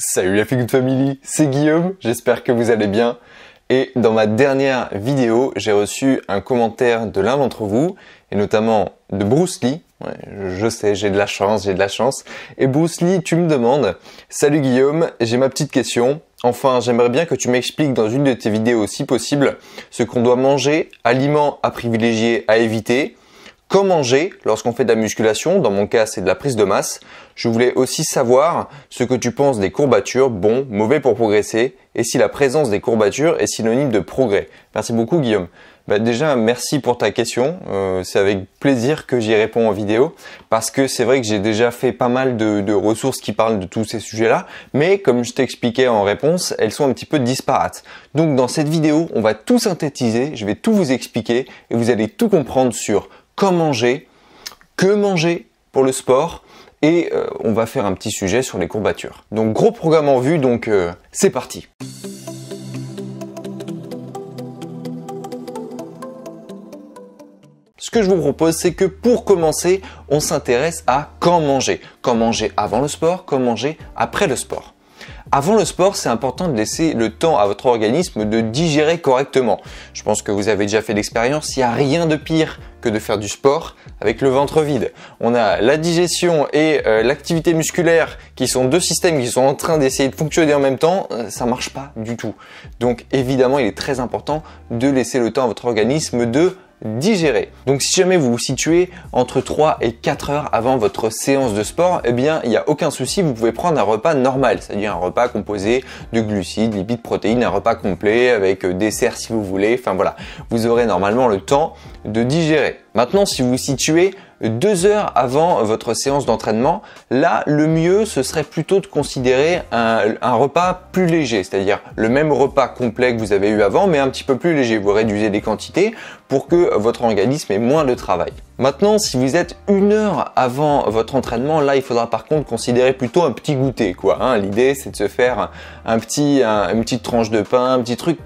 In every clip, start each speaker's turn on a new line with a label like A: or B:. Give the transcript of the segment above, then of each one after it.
A: Salut la Feel Good Family, c'est Guillaume, j'espère que vous allez bien. Et dans ma dernière vidéo, j'ai reçu un commentaire de l'un d'entre vous, et notamment de Bruce Lee. Ouais, je sais, j'ai de la chance. Et Bruce Lee, tu me demandes, salut Guillaume, j'ai ma petite question. Enfin, j'aimerais bien que tu m'expliques dans une de tes vidéos, si possible, ce qu'on doit manger, aliments à privilégier, à éviter. Quand manger lorsqu'on fait de la musculation, dans mon cas c'est de la prise de masse. Je voulais aussi savoir ce que tu penses des courbatures, bon, mauvais pour progresser, et si la présence des courbatures est synonyme de progrès. Merci beaucoup Guillaume. Déjà merci pour ta question, c'est avec plaisir que j'y réponds en vidéo, parce que c'est vrai que j'ai déjà fait pas mal de ressources qui parlent de tous ces sujets-là, mais comme je t'expliquais en réponse, elles sont un petit peu disparates. Donc dans cette vidéo, on va tout synthétiser, je vais tout vous expliquer, et vous allez tout comprendre sur quand manger, que manger pour le sport, et on va faire un petit sujet sur les courbatures. Donc gros programme en vue, donc c'est parti. Ce que je vous propose, c'est que pour commencer, on s'intéresse à quand manger. Quand manger avant le sport, quand manger après le sport. Avant le sport, c'est important de laisser le temps à votre organisme de digérer correctement. Je pense que vous avez déjà fait l'expérience, il n'y a rien de pire que de faire du sport avec le ventre vide. On a la digestion et l'activité musculaire qui sont deux systèmes qui sont en train d'essayer de fonctionner en même temps, ça marche pas du tout. Donc évidemment, il est très important de laisser le temps à votre organisme de digérer. Donc si jamais vous vous situez entre 3 et 4 heures avant votre séance de sport, eh bien il n'y a aucun souci, vous pouvez prendre un repas normal, c'est-à-dire un repas composé de glucides, lipides, protéines, un repas complet avec dessert si vous voulez, enfin voilà, vous aurez normalement le temps de digérer. Maintenant, si vous vous situez 2 heures avant votre séance d'entraînement, là, le mieux, ce serait plutôt de considérer un repas plus léger, c'est-à-dire le même repas complet que vous avez eu avant, mais un petit peu plus léger. Vous réduisez les quantités pour que votre organisme ait moins de travail. Maintenant, si vous êtes 1 heure avant votre entraînement, là, il faudra par contre considérer plutôt un petit goûter, quoi. L'idée, c'est de se faire une petite tranche de pain, un petit truc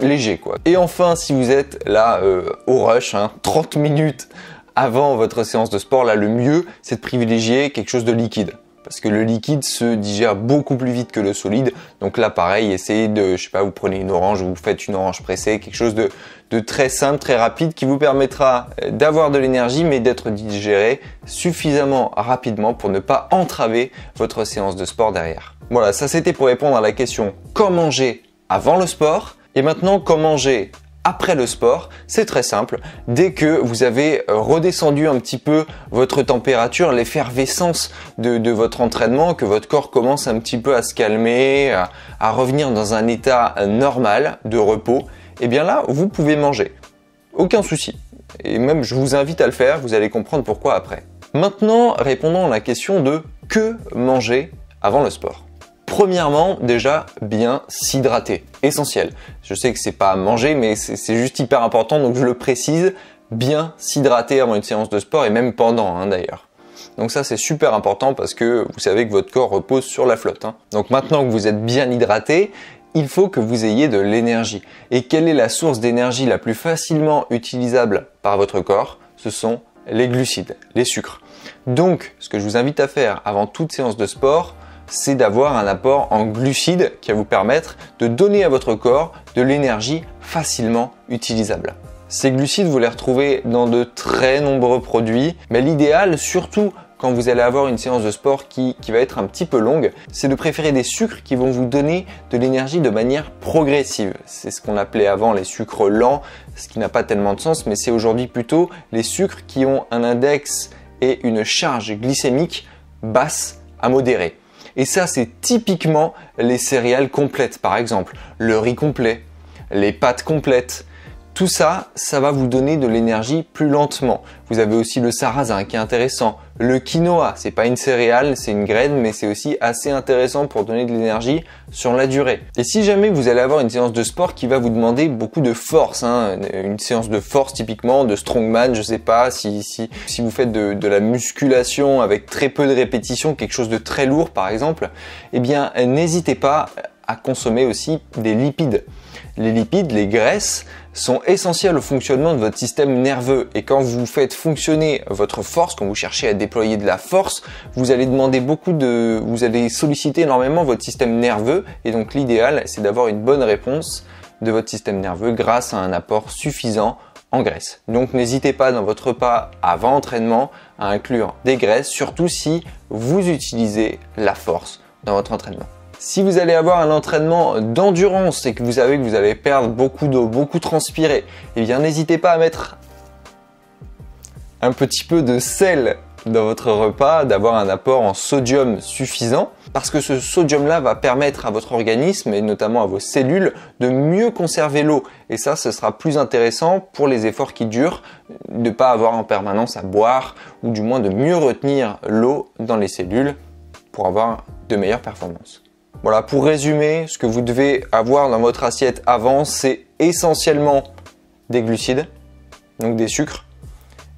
A: léger, quoi. Et enfin, si vous êtes là au rush, 30 minutes avant votre séance de sport, là le mieux c'est de privilégier quelque chose de liquide. Parce que le liquide se digère beaucoup plus vite que le solide. Donc là pareil, essayez de, je sais pas, vous prenez une orange, vous faites une orange pressée, quelque chose de très simple, très rapide qui vous permettra d'avoir de l'énergie mais d'être digéré suffisamment rapidement pour ne pas entraver votre séance de sport derrière. Voilà, ça c'était pour répondre à la question quand manger avant le sport. Et maintenant, quand manger après le sport, c'est très simple. Dès que vous avez redescendu un petit peu votre température, l'effervescence de votre entraînement, que votre corps commence un petit peu à se calmer, à revenir dans un état normal de repos, et bien là, vous pouvez manger. Aucun souci. Et même, je vous invite à le faire, vous allez comprendre pourquoi après. Maintenant, répondons à la question de que manger avant le sport. Premièrement, déjà, bien s'hydrater. Essentiel. Je sais que c'est pas à manger, mais c'est juste hyper important, donc je le précise. Bien s'hydrater avant une séance de sport et même pendant, d'ailleurs. Donc ça, c'est super important parce que vous savez que votre corps repose sur la flotte. Donc maintenant que vous êtes bien hydraté, il faut que vous ayez de l'énergie. Et quelle est la source d'énergie la plus facilement utilisable par votre corps? Ce sont les glucides, les sucres. Donc, ce que je vous invite à faire avant toute séance de sport, c'est d'avoir un apport en glucides qui va vous permettre de donner à votre corps de l'énergie facilement utilisable. Ces glucides, vous les retrouvez dans de très nombreux produits, mais l'idéal, surtout quand vous allez avoir une séance de sport qui va être un petit peu longue, c'est de préférer des sucres qui vont vous donner de l'énergie de manière progressive. C'est ce qu'on appelait avant les sucres lents, ce qui n'a pas tellement de sens, mais c'est aujourd'hui plutôt les sucres qui ont un index et une charge glycémique basse à modérée. Et ça, c'est typiquement les céréales complètes, par exemple, le riz complet, les pâtes complètes. Tout ça, ça va vous donner de l'énergie plus lentement. Vous avez aussi le sarrasin qui est intéressant. Le quinoa, c'est pas une céréale, c'est une graine, mais c'est aussi assez intéressant pour donner de l'énergie sur la durée. Et si jamais vous allez avoir une séance de sport qui va vous demander beaucoup de force, une séance de force typiquement, de strongman, je sais pas, si vous faites de la musculation avec très peu de répétitions, quelque chose de très lourd par exemple, eh bien n'hésitez pas à consommer aussi des lipides. Les lipides, les graisses, sont essentiels au fonctionnement de votre système nerveux. Et quand vous faites fonctionner votre force, quand vous cherchez à déployer de la force, vous allez vous allez solliciter énormément votre système nerveux. Et donc l'idéal, c'est d'avoir une bonne réponse de votre système nerveux grâce à un apport suffisant en graisse. Donc n'hésitez pas dans votre repas avant entraînement à inclure des graisses, surtout si vous utilisez la force dans votre entraînement. Si vous allez avoir un entraînement d'endurance et que vous savez que vous allez perdre beaucoup d'eau, beaucoup transpirer, eh bien n'hésitez pas à mettre un petit peu de sel dans votre repas, d'avoir un apport en sodium suffisant, parce que ce sodium-là va permettre à votre organisme et notamment à vos cellules de mieux conserver l'eau. Et ça, ce sera plus intéressant pour les efforts qui durent, de ne pas avoir en permanence à boire, ou du moins de mieux retenir l'eau dans les cellules pour avoir de meilleures performances. Voilà, pour résumer, ce que vous devez avoir dans votre assiette avant, c'est essentiellement des glucides, donc des sucres,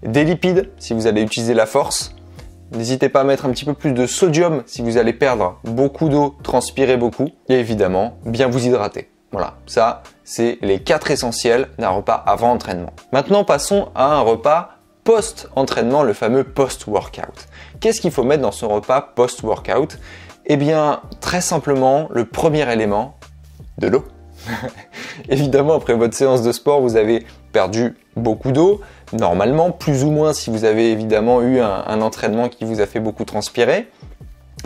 A: des lipides si vous allez utiliser la force. N'hésitez pas à mettre un petit peu plus de sodium si vous allez perdre beaucoup d'eau, transpirer beaucoup. Et évidemment, bien vous hydrater. Voilà, ça, c'est les 4 essentiels d'un repas avant entraînement. Maintenant, passons à un repas post-entraînement, le fameux post-workout. Qu'est-ce qu'il faut mettre dans ce repas post-workout? Eh bien, très simplement, le premier élément, de l'eau. Évidemment, après votre séance de sport, vous avez perdu beaucoup d'eau. Normalement, plus ou moins si vous avez évidemment eu un entraînement qui vous a fait beaucoup transpirer.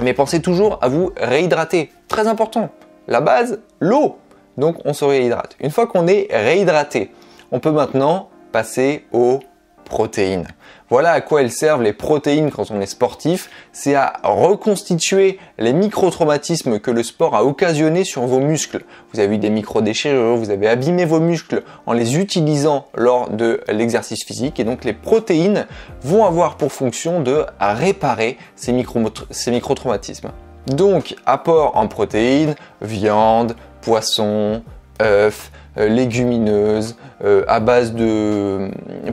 A: Mais pensez toujours à vous réhydrater. Très important. La base, l'eau. Donc, on se réhydrate. Une fois qu'on est réhydraté, on peut maintenant passer aux protéines. Voilà à quoi elles servent les protéines quand on est sportif, c'est à reconstituer les micro-traumatismes que le sport a occasionnés sur vos muscles. Vous avez eu des micro-déchirures, vous avez abîmé vos muscles en les utilisant lors de l'exercice physique et donc les protéines vont avoir pour fonction de réparer ces micro-traumatismes. Donc apport en protéines, viande, poisson, œufs, légumineuses,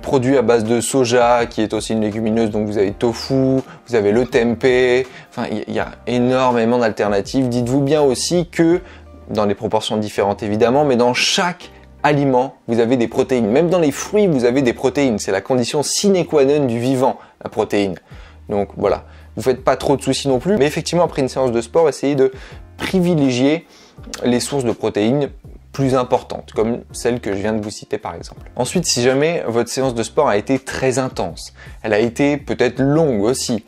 A: produits à base de soja qui est aussi une légumineuse, donc vous avez tofu, vous avez le tempeh, enfin il y a énormément d'alternatives. Dites-vous bien aussi que, dans des proportions différentes évidemment, mais dans chaque aliment vous avez des protéines. Même dans les fruits vous avez des protéines, c'est la condition sine qua non du vivant, la protéine. Donc voilà, vous faites pas trop de soucis non plus, mais effectivement après une séance de sport, essayez de privilégier les sources de protéines plus importantes, comme celle que je viens de vous citer par exemple. Ensuite, si jamais votre séance de sport a été très intense, elle a été peut-être longue aussi,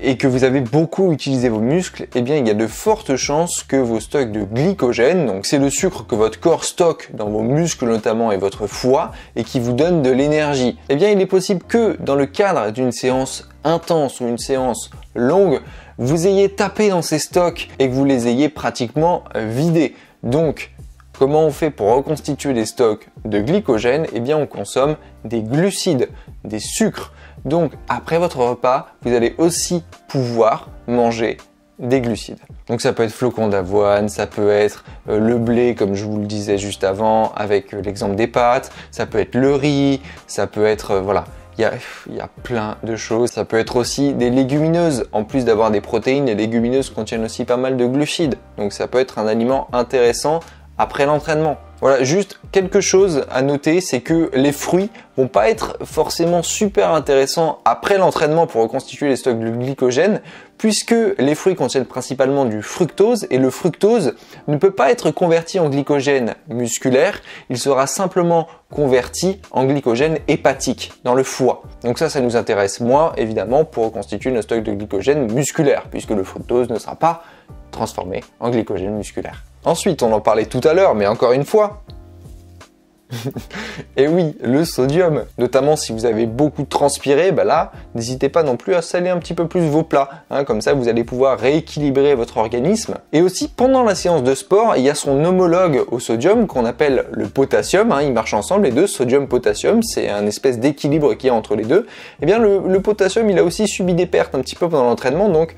A: et que vous avez beaucoup utilisé vos muscles, eh bien il y a de fortes chances que vos stocks de glycogène, donc c'est le sucre que votre corps stocke dans vos muscles notamment et votre foie, et qui vous donne de l'énergie, eh bien il est possible que dans le cadre d'une séance intense ou une séance longue, vous ayez tapé dans ces stocks et que vous les ayez pratiquement vidés. Donc, comment on fait pour reconstituer les stocks de glycogène? Eh bien, on consomme des glucides, des sucres. Donc, après votre repas, vous allez aussi pouvoir manger des glucides. Donc, ça peut être flocons d'avoine, ça peut être le blé, comme je vous le disais juste avant, avec l'exemple des pâtes, ça peut être le riz, ça peut être, voilà. Il y a plein de choses. Ça peut être aussi des légumineuses. En plus d'avoir des protéines, les légumineuses contiennent aussi pas mal de glucides. Donc, ça peut être un aliment intéressant après l'entraînement. Voilà, juste quelque chose à noter, c'est que les fruits vont pas être forcément super intéressants après l'entraînement pour reconstituer les stocks de glycogène, puisque les fruits contiennent principalement du fructose, et le fructose ne peut pas être converti en glycogène musculaire, il sera simplement converti en glycogène hépatique dans le foie. Donc ça nous intéresse moins, évidemment, pour reconstituer nos stocks de glycogène musculaire, puisque le fructose ne sera pas transformé en glycogène musculaire. Ensuite, on en parlait tout à l'heure, mais encore une fois, et oui, le sodium, notamment si vous avez beaucoup transpiré, bah là, n'hésitez pas non plus à saler un petit peu plus vos plats, hein, comme ça vous allez pouvoir rééquilibrer votre organisme. Et aussi, pendant la séance de sport, il y a son homologue au sodium qu'on appelle le potassium, hein, ils marchent ensemble les deux, sodium-potassium, c'est un espèce d'équilibre qu'il y a entre les deux. Et bien le potassium, il a aussi subi des pertes un petit peu pendant l'entraînement, donc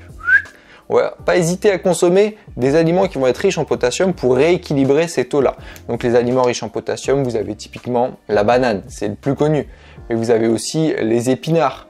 A: ouais, pas hésiter à consommer des aliments qui vont être riches en potassium pour rééquilibrer ces taux-là. Donc les aliments riches en potassium, vous avez typiquement la banane, c'est le plus connu. Mais vous avez aussi les épinards,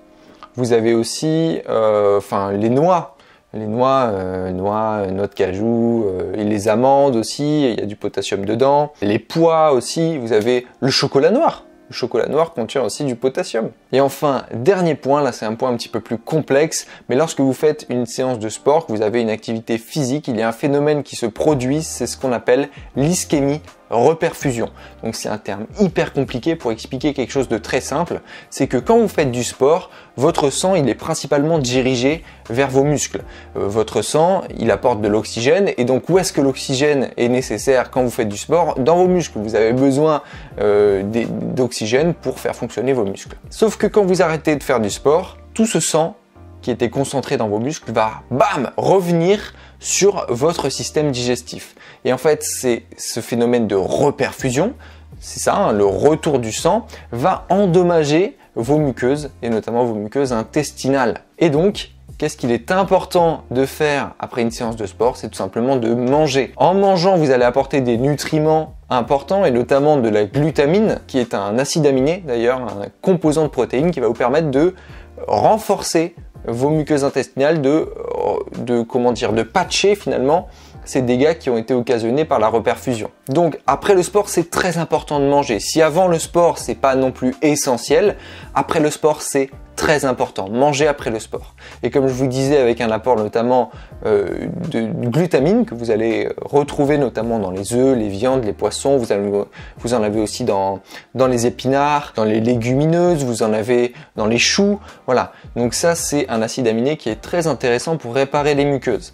A: vous avez aussi les noix, les noix, noix de cajou, et les amandes aussi, il y a du potassium dedans. Les pois aussi, vous avez le chocolat noir. Le chocolat noir contient aussi du potassium. Et enfin, dernier point, là c'est un point un petit peu plus complexe, mais lorsque vous faites une séance de sport, que vous avez une activité physique, il y a un phénomène qui se produit, c'est ce qu'on appelle l'ischémie reperfusion. Donc c'est un terme hyper compliqué pour expliquer quelque chose de très simple, c'est que quand vous faites du sport, votre sang il est principalement dirigé vers vos muscles. Votre sang il apporte de l'oxygène et donc où est-ce que l'oxygène est nécessaire quand vous faites du sport? Dans vos muscles. Vous avez besoin d'oxygène pour faire fonctionner vos muscles. Sauf que quand vous arrêtez de faire du sport, tout ce sang qui était concentré dans vos muscles va bam revenir sur votre système digestif. Et en fait, c'est ce phénomène de reperfusion, c'est ça, hein, le retour du sang, va endommager vos muqueuses, et notamment vos muqueuses intestinales. Et donc, qu'est-ce qu'il est important de faire après une séance de sport? C'est tout simplement de manger. En mangeant, vous allez apporter des nutriments importants, et notamment de la glutamine, qui est un acide aminé, d'ailleurs, un composant de protéines qui va vous permettre de renforcer vos muqueuses intestinales, de patcher finalement ces dégâts qui ont été occasionnés par la reperfusion. Donc après le sport, c'est très important de manger. Si avant le sport, c'est pas non plus essentiel, après le sport, c'est très important. Manger après le sport. Et comme je vous disais, avec un apport notamment de glutamine que vous allez retrouver notamment dans les œufs, les viandes, les poissons, vous en avez aussi dans les épinards, dans les légumineuses, vous en avez dans les choux. Voilà. Donc ça, c'est un acide aminé qui est très intéressant pour réparer les muqueuses.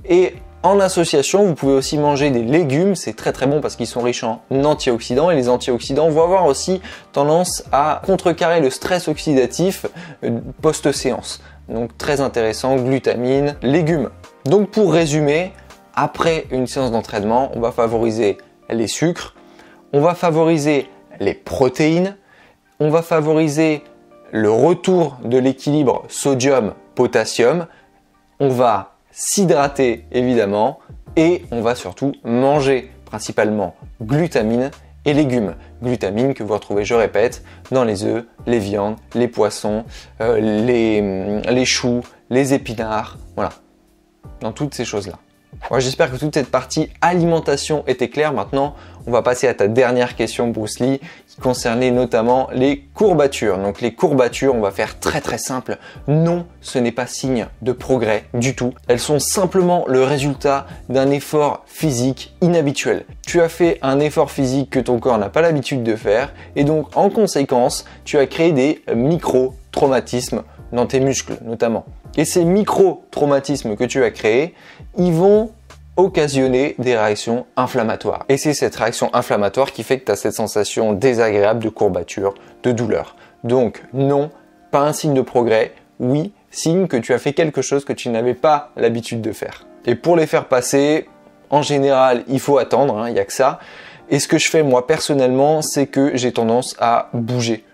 A: Et en association, vous pouvez aussi manger des légumes, c'est très très bon parce qu'ils sont riches en antioxydants et les antioxydants vont avoir aussi tendance à contrecarrer le stress oxydatif post-séance. Donc très intéressant, glutamine, légumes. Donc pour résumer, après une séance d'entraînement, on va favoriser les sucres, on va favoriser les protéines, on va favoriser le retour de l'équilibre sodium-potassium, on va s'hydrater évidemment et on va surtout manger principalement glutamine et légumes. Glutamine que vous retrouvez, je répète, dans les œufs, les viandes, les poissons, les choux, les épinards, voilà, dans toutes ces choses-là. Moi, j'espère que toute cette partie alimentation était claire. Maintenant, on va passer à ta dernière question, Bruce Lee, qui concernait notamment les courbatures. Donc les courbatures, on va faire très très simple. Non, ce n'est pas signe de progrès du tout. Elles sont simplement le résultat d'un effort physique inhabituel. Tu as fait un effort physique que ton corps n'a pas l'habitude de faire et donc en conséquence, tu as créé des micro-traumatismes dans tes muscles notamment. Et ces micro-traumatismes que tu as créés, ils vont occasionner des réactions inflammatoires. Et c'est cette réaction inflammatoire qui fait que tu as cette sensation désagréable de courbature, de douleur. Donc non, pas un signe de progrès, oui, signe que tu as fait quelque chose que tu n'avais pas l'habitude de faire. Et pour les faire passer, en général, il faut attendre, il n'y a que ça. Et ce que je fais moi personnellement, c'est que j'ai tendance à bouger.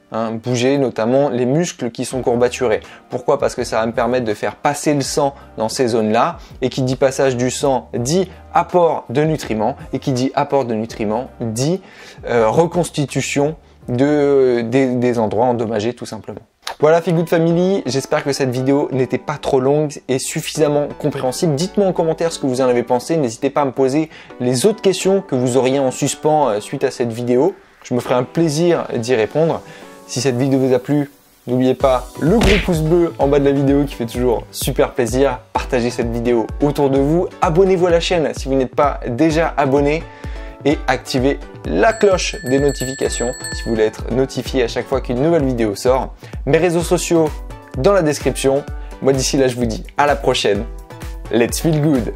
A: Bouger notamment les muscles qui sont courbaturés. Pourquoi? Parce que ça va me permettre de faire passer le sang dans ces zones-là, et qui dit passage du sang dit apport de nutriments, et qui dit apport de nutriments dit reconstitution des endroits endommagés tout simplement. Voilà Feel Good Family, j'espère que cette vidéo n'était pas trop longue et suffisamment compréhensible. Dites-moi en commentaire ce que vous en avez pensé, n'hésitez pas à me poser les autres questions que vous auriez en suspens suite à cette vidéo. Je me ferai un plaisir d'y répondre. Si cette vidéo vous a plu, n'oubliez pas le gros pouce bleu en bas de la vidéo qui fait toujours super plaisir. Partagez cette vidéo autour de vous. Abonnez-vous à la chaîne si vous n'êtes pas déjà abonné. Et activez la cloche des notifications si vous voulez être notifié à chaque fois qu'une nouvelle vidéo sort. Mes réseaux sociaux dans la description. Moi d'ici là je vous dis à la prochaine. Let's feel good!